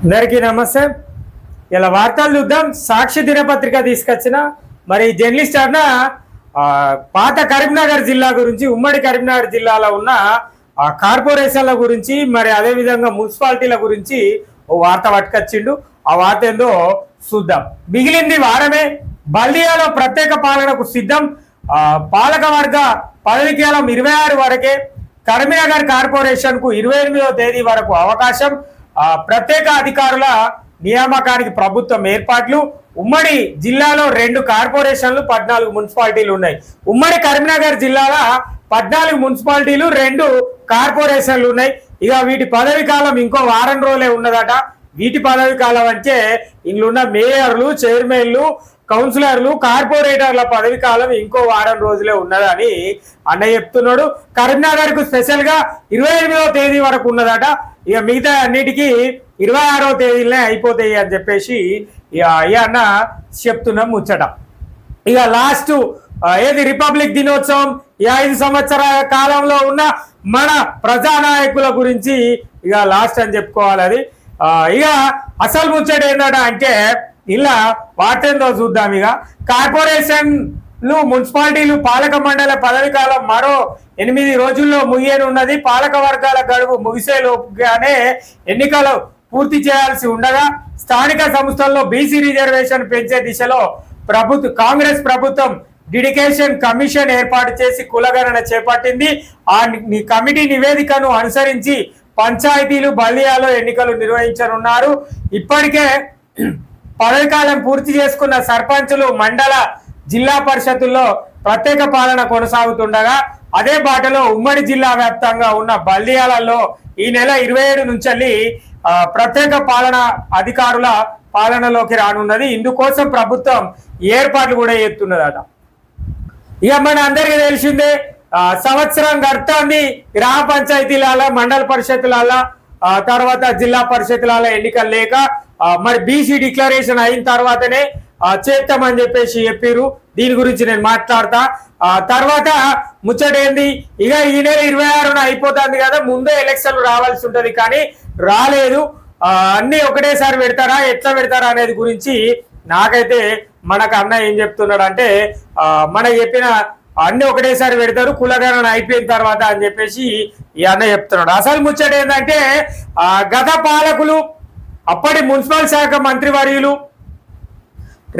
అందరికీ నమస్తే. ఇలా వార్తలు చూద్దాం. సాక్షి దినపత్రిక తీసుకొచ్చిన మరి జర్నలిస్ట్ అన్న పాత కరీంనగర్ జిల్లా గురించి, ఉమ్మడి కరీంనగర్ జిల్లాలో ఉన్న కార్పొరేషన్ల గురించి, మరి అదేవిధంగా మున్సిపాలిటీల గురించి ఓ వార్త పట్టుకొచ్చిండు. ఆ వార్త ఏందో చూద్దాం. మిగిలింది వారమే, బల్దియాలో ప్రత్యేక పాలనకు సిద్ధం. పాలకవర్గ పదవీకాలం 26 వరకే. కరీంనగర్ కార్పొరేషన్ కు 28వ తేదీ వరకు అవకాశం. ప్రత్యేక అధికారుల నియామకానికి ప్రభుత్వం ఏర్పాట్లు. ఉమ్మడి జిల్లాలో 2 కార్పొరేషన్లు, 14 మున్సిపాలిటీలు ఉన్నాయి. ఉమ్మడి కరీంనగర్ జిల్లాలో 14 మున్సిపాలిటీలు, 2 కార్పొరేషన్లు ఉన్నాయి. ఇక వీటి పదవి కాలం ఇంకో వారం రోజులే ఉన్నదట. వీటి పదవి కాలం అంటే ఇందులో మేయర్లు, చైర్మన్లు, కౌన్సిలర్లు, కార్పొరేటర్ల పదవి కాలం ఇంకో వారం రోజులే ఉన్నదని అన్న చెప్తున్నాడు. కరీంనగర్ కు స్పెషల్ గా 28వ తేదీ వరకు ఉన్నదట. ఇక మిగతా అన్నిటికీ 26వ తేదీలనే అయిపోతాయి అని చెప్పేసి అన్న చెప్తున్నాం ముచ్చట. ఇక లాస్ట్ ఏది రిపబ్లిక్ దినోత్సవం, ఈ 5 సంవత్సరాల కాలంలో ఉన్న మన ప్రజానాయకుల గురించి ఇక లాస్ట్ అని చెప్పుకోవాలి. అది ఇక అసలు ముచ్చట ఏంటట అంటే ఇలా వాటేందో చూద్దాం. ఇక కార్పొరేషన్లు, మున్సిపాలిటీలు, పాలక మండల పదవి కాలం మరో 8 రోజుల్లో ముగియనున్నది. పాలక వర్గాల గడువు ముగిసేలోపుగానే ఎన్నికలు పూర్తి చేయాల్సి ఉండగా స్థానిక సంస్థల్లో బీసీ రిజర్వేషన్ పెంచే దిశలో కాంగ్రెస్ ప్రభుత్వం డెడికేషన్ కమిషన్ ఏర్పాటు చేసి కులగణన చేపట్టింది. ఆ కమిటీ నివేదికను అనుసరించి పంచాయతీలు, బల్దియాలో ఎన్నికలు నిర్వహించనున్నారు. ఇప్పటికే పదవికాలం పూర్తి చేసుకున్న సర్పంచులు, మండల, జిల్లా పరిషత్తుల్లో ప్రత్యేక పాలన కొనసాగుతుండగా అదే బాటలో ఉమ్మడి జిల్లా వ్యాప్తంగా ఉన్న బల్దియాలలో ఈ నెల 27 నుంచి ప్రత్యేక పాలన అధికారుల పాలనలోకి రానున్నది. ఇందుకోసం ప్రభుత్వం ఏర్పాట్లు కూడా చేస్తున్నదట. ఇక మన అందరికీ తెలిసిందే, సంవత్సరం గడుతుంది. గ్రామ పంచాయతీల, మండల పరిషత్తుల, తర్వాత జిల్లా పరిషత్తుల ఎన్నికలు లేక మరి బీసీ డిక్లరేషన్ అయిన తర్వాతనే చేస్తామని చెప్పేసి చెప్పారు. దీని గురించి నేను మాట్లాడతా. తర్వాత ముచ్చటేంది, ఇక ఈ నెల 26న అయిపోతుంది కదా, ముందే ఎలక్షన్లు రావాల్సి ఉంటది కానీ రాలేదు. అన్ని ఒకటేసారి పెడతారా, ఎట్లా పెడతారా అనేది గురించి నాకైతే మనకు అన్న ఏం చెప్తున్నాడు అంటే, మనకు చెప్పిన అన్ని ఒకటేసారి పెడతారు, కులగణన అయిపోయిన తర్వాత అని చెప్పేసి ఈ అన్న చెప్తున్నాడు. అసలు ముచ్చట ఏంటంటే, గత పాలకులు, అప్పటి మున్సిపల్ శాఖ మంత్రివర్యులు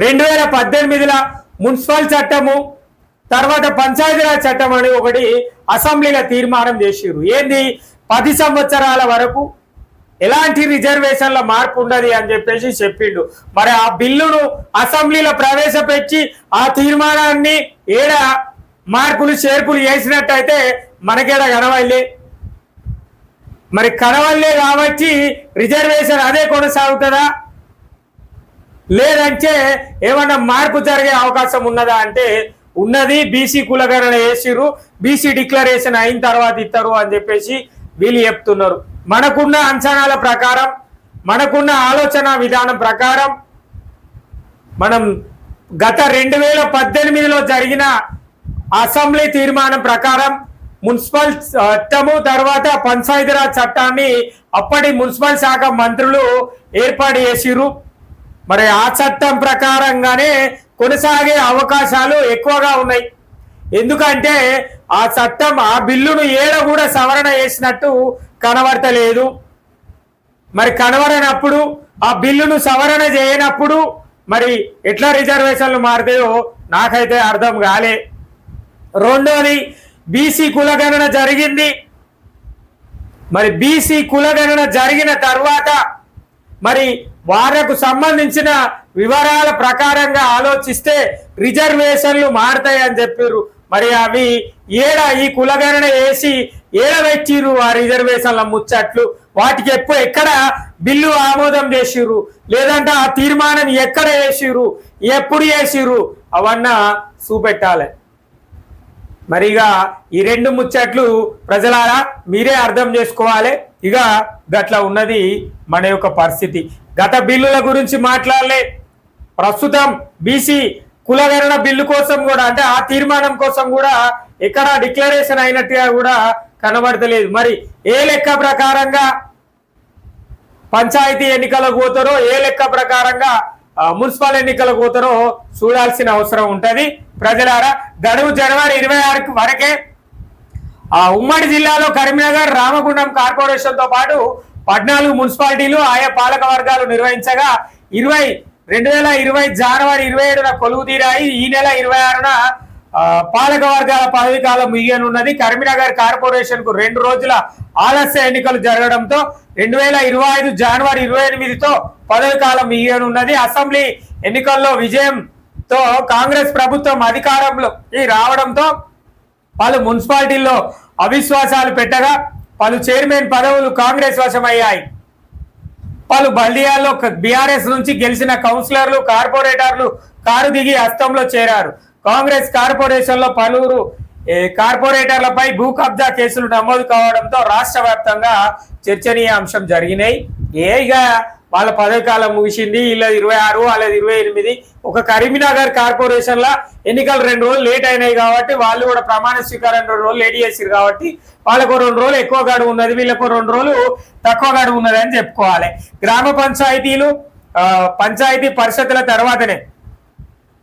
2018లో మున్సిపల్ చట్టము, తర్వాత పంచాయతీరాజ్ చట్టం అని ఒకటి అసెంబ్లీలో తీర్మానం చేసిరు. ఏంది, 10 సంవత్సరాల వరకు ఎలాంటి రిజర్వేషన్ల మార్పు ఉండదు అని చెప్పేసి చెప్పిండు. మరి ఆ బిల్లును అసెంబ్లీలో ప్రవేశపెట్టి ఆ తీర్మానాన్ని ఏడ మార్పులు చేర్పులు చేసినట్టయితే మనకేడ కనవల్లే. మరి కనవల్లే కాబట్టి రిజర్వేషన్ అదే కొనసాగుతుందా, లేదంటే ఏమన్నా మార్పు జరిగే అవకాశం ఉన్నదా అంటే ఉన్నది. బీసీ కులగణన చేసిరు, బీసీ డిక్లరేషన్ అయిన తర్వాత ఇస్తారు అని చెప్పేసి వీళ్ళు చెప్తున్నారు. మనకున్న అంచనాల ప్రకారం, మనకున్న ఆలోచన విధానం ప్రకారం, మనం గత 2018లో జరిగిన అసెంబ్లీ తీర్మానం ప్రకారం మున్సిపల్ చట్టము, తర్వాత పంచాయతీరాజ్ చట్టాన్ని అప్పటి మున్సిపల్ శాఖ మంత్రులు ఏర్పాటు చేసిరు. మరి ఆ చట్టం ప్రకారంగానే కొనసాగే అవకాశాలు ఎక్కువగా ఉన్నాయి. ఎందుకంటే ఆ చట్టం, ఆ బిల్లును ఏడ కూడా సవరణ చేసినట్టు కనబడతలేదు. మరి కనబడనప్పుడు, ఆ బిల్లును సవరణ చేయనప్పుడు మరి ఎట్లా రిజర్వేషన్లు మారుతాయో నాకైతే అర్థం కాలే. రెండోది, బీసీ కులగణన జరిగింది. మరి బీసీ కులగణన జరిగిన తర్వాత మరి వాళ్లకు సంబంధించిన వివరాల ప్రకారంగా ఆలోచిస్తే రిజర్వేషన్లు మారుతాయని చెప్పారు. మరి అవి ఈ కులగణన వేసి పెట్టిరు ఆ రిజర్వేషన్ల ముచ్చట్లు, వాటికి ఎక్కడ బిల్లు ఆమోదం చేసిరు, లేదంటే ఆ తీర్మానం ఎక్కడ వేసిరు, ఎప్పుడు వేసిరు, అవన్నా చూపెట్టాలి. మరిగా ఈ 2 ముచ్చట్లు ప్రజలారా మీరే అర్థం చేసుకోవాలి. ఇక గట్లా ఉన్నది మన యొక్క పరిస్థితి. గత బిల్లుల గురించి మాట్లాడలే, ప్రస్తుతం బీసీ కులగణన బిల్లు కోసం కూడా, అంటే ఆ తీర్మానం కోసం కూడా ఎక్కడ డిక్లరేషన్ అయినట్టుగా కూడా కనబడతలేదు. మరి ఏ లెక్క ప్రకారంగా పంచాయతీ ఎన్నికలకు పోతారో, ఏ లెక్క ప్రకారంగా మున్సిపల్ ఎన్నికలకు పోతారో చూడాల్సిన అవసరం ఉంటది. ప్రజలారా, గడువు జనవరి 26 వరకే. ఉమ్మడి జిల్లాలో కరీంనగర్, రామగుండం కార్పొరేషన్ తో పాటు 14 మున్సిపాలిటీలు ఆయా పాలక వర్గాలు నిర్వహించగా 2020 జనవరి 27న కొలువు తీరాయి. ఈ నెల 26న పాలక వర్గాల పదవి కాలం ముగియనున్నది. కరీంనగర్ కార్పొరేషన్ కు 2 రోజుల ఆలస్య ఎన్నికలు జరగడంతో 2025 జనవరి 28తో పదవి కాలం ముగియనున్నది. అసెంబ్లీ ఎన్నికల్లో విజయంతో కాంగ్రెస్ ప్రభుత్వం అధికారంలోకి రావడంతో పలు మున్సిపాలిటీల్లో అవిశ్వాసాలు పెట్టగా పలు చైర్మన్ పదవులు కాంగ్రెస్ వశమయ్యాయి. పలు బల్దియాల్లో బీఆర్ఎస్ నుంచి గెలిచిన కౌన్సిలర్లు, కార్పొరేటర్లు కారు దిగి హస్తంలో చేరారు. కాంగ్రెస్ కార్పొరేషన్ లో పలువురు కార్పొరేటర్లపై భూ కబ్జా కేసులు నమోదు కావడంతో రాష్ట్ర వ్యాప్తంగా చర్చనీయాంశం జరిగినాయి. ఇక వాళ్ళ పదవి కాలం ముగిసింది. ఇలా 26, వాళ్ళది 28. ఒక కరీంనగర్ కార్పొరేషన్ లా ఎన్నికలు 2 రోజులు లేట్ అయినాయి కాబట్టి వాళ్ళు కూడా ప్రమాణ స్వీకారం 2 రోజులు లేట్ చేసారు కాబట్టి వాళ్ళకు 2 రోజులు ఎక్కువ గడువు ఉన్నది, వీళ్ళకు 2 రోజులు తక్కువ గడువు ఉన్నది అని చెప్పుకోవాలి. గ్రామ పంచాయతీలు, పంచాయతీ పరిషత్తుల తర్వాతనే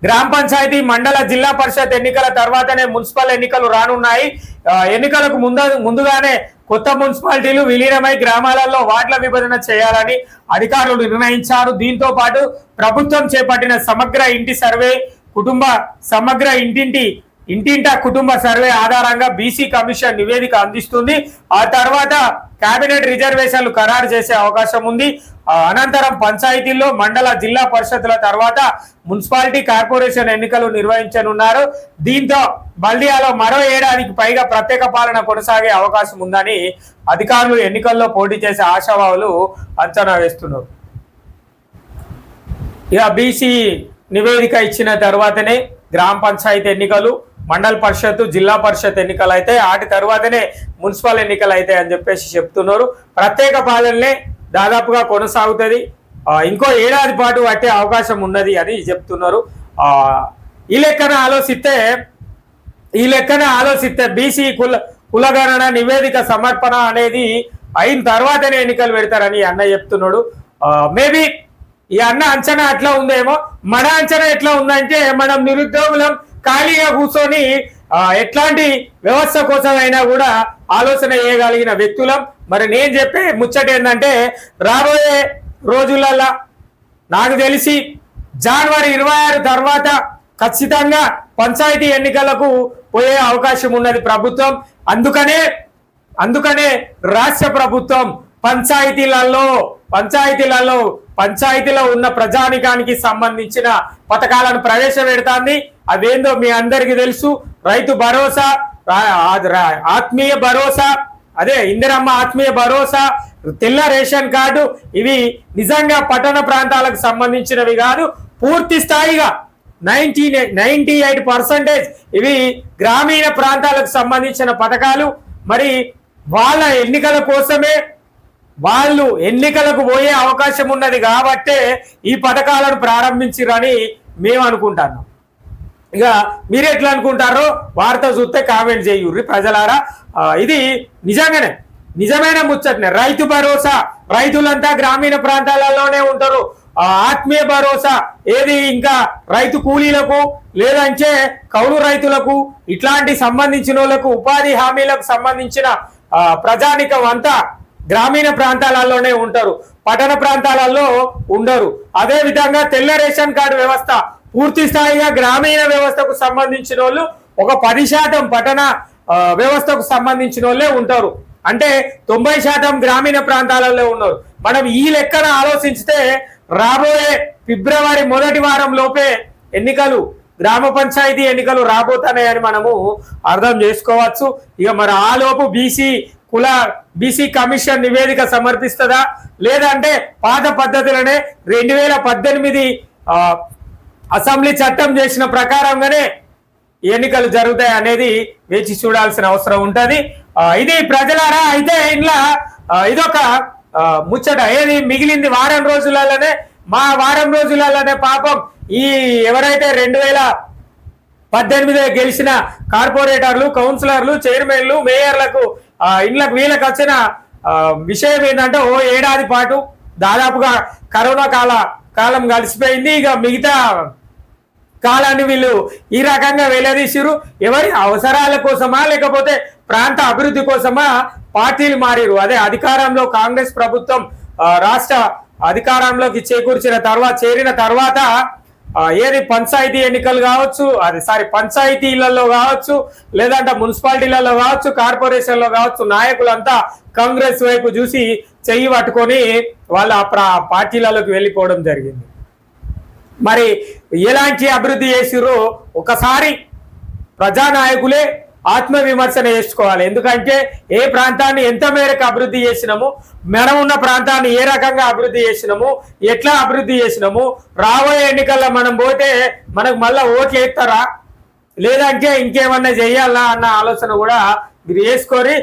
గ్రామ పంచాయతీ, మండల, జిల్లా పరిషత్ ఎన్నికల తర్వాతనే మున్సిపల్ ఎన్నికలు రానున్నాయి. ఎన్నికలకు ముందుగానే కొత్త మున్సిపాలిటీలు విలీనమై గ్రామాలలో వార్డుల విభజన చేయాలని అధికారులు నిర్ణయించారు. దీంతో పాటు ప్రభుత్వం చేపట్టిన సమగ్ర ఇంటి సర్వే, సమగ్ర ఇంటింటా కుటుంబ సర్వే ఆధారంగా బీసీ కమిషన్ నివేదిక అందిస్తుంది. ఆ తర్వాత కేబినెట్ రిజర్వేషన్లు ఖరారు చేసే అవకాశం ఉంది. అనంతరం పంచాయతీల్లో, మండల, జిల్లా పరిషత్తుల తర్వాత మున్సిపాలిటీ, కార్పొరేషన్ ఎన్నికలు నిర్వహించనున్నారు. దీంతో బల్దియాలో మరో ఏడాదికి పైగా ప్రత్యేక పాలన కొనసాగే అవకాశం ఉందని అధికారులు ఎన్నికల్లో పోటీ చేసే ఆశావాహులు అంచనా వేస్తున్నారు. ఇక బీసీ నివేదిక ఇచ్చిన తర్వాతనే గ్రామ పంచాయతీ ఎన్నికలు, మండల పరిషత్, జిల్లా పరిషత్ ఎన్నికలు అయితే, వాటి తర్వాతనే మున్సిపల్ ఎన్నికలు అయితే అని చెప్పేసి చెప్తున్నారు. ప్రత్యేక పాలనలే దాదాపుగా కొనసాగుతుంది. ఇంకో ఏడాది పాటు పట్టే అవకాశం ఉన్నది అని చెప్తున్నారు. ఈ లెక్కన ఆలోచిస్తే బీసీ కులగణన నివేదిక సమర్పణ అనేది అయిన తర్వాతనే ఎన్నికలు పెడతారని అన్న చెప్తున్నాడు. మేబీ ఈ అన్న అంచనా అట్లా ఉందేమో. మన అంచనా ఎట్లా ఉందంటే, మనం నిరుద్యోగులం, ఖాళీగా కూర్చొని ఎట్లాంటి వ్యవస్థ కోసమైనా కూడా ఆలోచన చేయగలిగిన వ్యక్తులం. మరి నేను చెప్పే ముచ్చట ఏంటంటే, రాబోయే రోజులలో నాకు తెలిసి జనవరి 26 తర్వాత ఖచ్చితంగా పంచాయతీ ఎన్నికలకు పోయే అవకాశం ఉన్నది ప్రభుత్వం. అందుకనే రాష్ట్ర ప్రభుత్వం పంచాయతీలో ఉన్న ప్రజానికానికి సంబంధించిన పథకాలను ప్రవేశపెడుతోంది. అదేందో మీ అందరికీ తెలుసు. రైతు భరోసా, ఆత్మీయ భరోసా, అదే ఇందిరమ్మ ఆత్మీయ భరోసా, తెల్ల రేషన్ కార్డు, ఇవి నిజంగా పట్టణ ప్రాంతాలకు సంబంధించినవి కాదు. పూర్తి స్థాయిగా 98% ఇవి గ్రామీణ ప్రాంతాలకు సంబంధించిన పథకాలు. మరి వాళ్ళ ఎన్నికల కోసమే వాళ్ళు ఎన్నికలకు పోయే అవకాశం ఉన్నది కాబట్టే ఈ పథకాలను ప్రారంభించిరని మేము అనుకుంటున్నాం. ఇక మీరు ఎట్లా అనుకుంటారో వార్త చూస్తే కామెంట్ చేయుర్రి ప్రజలారా. ఇది నిజమైన ముచ్చటనే. రైతు భరోసా, రైతులంతా గ్రామీణ ప్రాంతాలలోనే ఉంటారు. ఆత్మీయ భరోసా ఏది ఇంకా రైతు కూలీలకు, లేదంటే కౌలు రైతులకు, ఇట్లాంటి సంబంధించిన వాళ్ళకు, ఉపాధి హామీలకు సంబంధించిన ప్రజానికం అంతా గ్రామీణ ప్రాంతాలలోనే ఉంటారు, పట్టణ ప్రాంతాలలో ఉండరు. అదే విధంగా తెల్ల రేషన్ కార్డు వ్యవస్థ పూర్తి స్థాయిగా గ్రామీణ వ్యవస్థకు సంబంధించిన వాళ్ళు ఒక 10% పట్టణ వ్యవస్థకు సంబంధించిన వాళ్ళే ఉంటారు. అంటే 90% గ్రామీణ ప్రాంతాలలో ఉన్నారు. మనం ఈ లెక్కన ఆలోచిస్తే రాబోయే ఫిబ్రవరి మొదటి వారం లోపే గ్రామ పంచాయతీ ఎన్నికలు రాబోతున్నాయని మనము అర్థం చేసుకోవచ్చు. ఇక మరి ఆ లోపు బీసీ కమిషన్ నివేదిక సమర్పిస్తుందా, లేదంటే పాత పద్ధతులనే 2018 అసెంబ్లీ చట్టం చేసిన ప్రకారంగానే ఎన్నికలు జరుగుతాయి అనేది వేచి చూడాల్సిన అవసరం ఉంటది. ఇది ప్రజలారా. అయితే ఇలా ఇదొక ముచ్చట. ఏది మిగిలింది వారం రోజులలోనే పాపం ఈ ఎవరైతే 2018 గెలిచిన కార్పొరేటర్లు, కౌన్సిలర్లు, చైర్మన్లు, మేయర్లకు వీళ్ళకి వచ్చిన విషయం ఏంటంటే, ఓ ఏడాది పాటు దాదాపుగా కరోనా కాలం గడిచిపోయింది. ఇక మిగతా కాలాన్ని వీళ్ళు ఈ రకంగా వెల్లదీసిరు. ఎవరి అవసరాల కోసమా లేకపోతే ప్రాంత అభివృద్ధి కోసమా పార్టీలు మారిరు. అదే అధికారంలో కాంగ్రెస్ ప్రభుత్వం రాష్ట్ర అధికారంలోకి చేరిన తర్వాత ఏది పంచాయతీ ఎన్నికలు కావచ్చు, పంచాయతీలలో కావచ్చు, లేదంటే మున్సిపాలిటీలలో కావచ్చు, కార్పొరేషన్లో కావచ్చు, నాయకులంతా కాంగ్రెస్ వైపు చూసి చెయ్యి పట్టుకొని వాళ్ళ పార్టీలలోకి వెళ్ళిపోవడం జరిగింది. మరి ఎలాంటి అభివృద్ధి చేసిరో ఒకసారి ప్రజానాయకులే ఆత్మవిమర్శన చేసుకోవాలి. ఎందుకంటే ఏ ప్రాంతాన్ని ఎంత మేరకు అభివృద్ధి చేసినాము, మనం ఉన్న ప్రాంతాన్ని ఏ రకంగా అభివృద్ధి చేసినాము, ఎట్లా అభివృద్ధి చేసినాము, రాబోయే ఎన్నికల్లో మనం పోతే మనకు మళ్ళీ ఓట్లు వేస్తారా లేదంటే ఇంకేమన్నా చేయాలా అన్న ఆలోచన కూడా మీరు వేసుకొని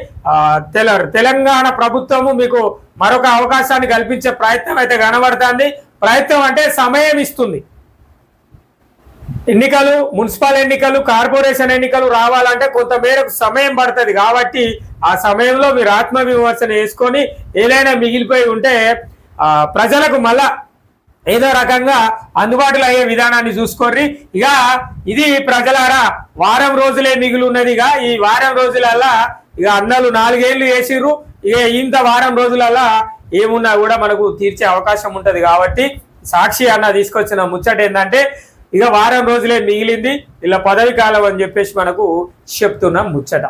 తెలంగాణ ప్రభుత్వము మీకు మరొక అవకాశాన్ని కల్పించే ప్రయత్నం అయితే కనబడుతుంది. ప్రయత్నం అంటే సమయం ఇస్తుంది. ఎన్నికలు, మున్సిపల్ ఎన్నికలు, కార్పొరేషన్ ఎన్నికలు రావాలంటే కొంత మేరకు సమయం పడుతుంది. కాబట్టి ఆ సమయంలో మీరు ఆత్మవిమర్శన వేసుకొని ఏదైనా మిగిలిపోయి ఉంటే ప్రజలకు మళ్ళా ఏదో రకంగా అందుబాటులో అయ్యే విధానాన్ని చూసుకోర్రి. ఇక ఇది ప్రజలారా వారం రోజులే మిగిలి ఉన్నది. ఇక ఈ వారం రోజులల్లా ఇక అన్నలు 4 ఏళ్ళు వేసిర్రు. ఇక ఇంత వారం రోజులల్లా ఏమున్నా కూడా మనకు తీర్చే అవకాశం ఉంటది. కాబట్టి సాక్షి అన్న తీసుకొచ్చిన ముచ్చట ఏంటంటే ఇక వారం రోజులే మిగిలింది ఇలా పదవి కాలం అని చెప్పేసి మనకు చెప్తున్నాం ముచ్చట.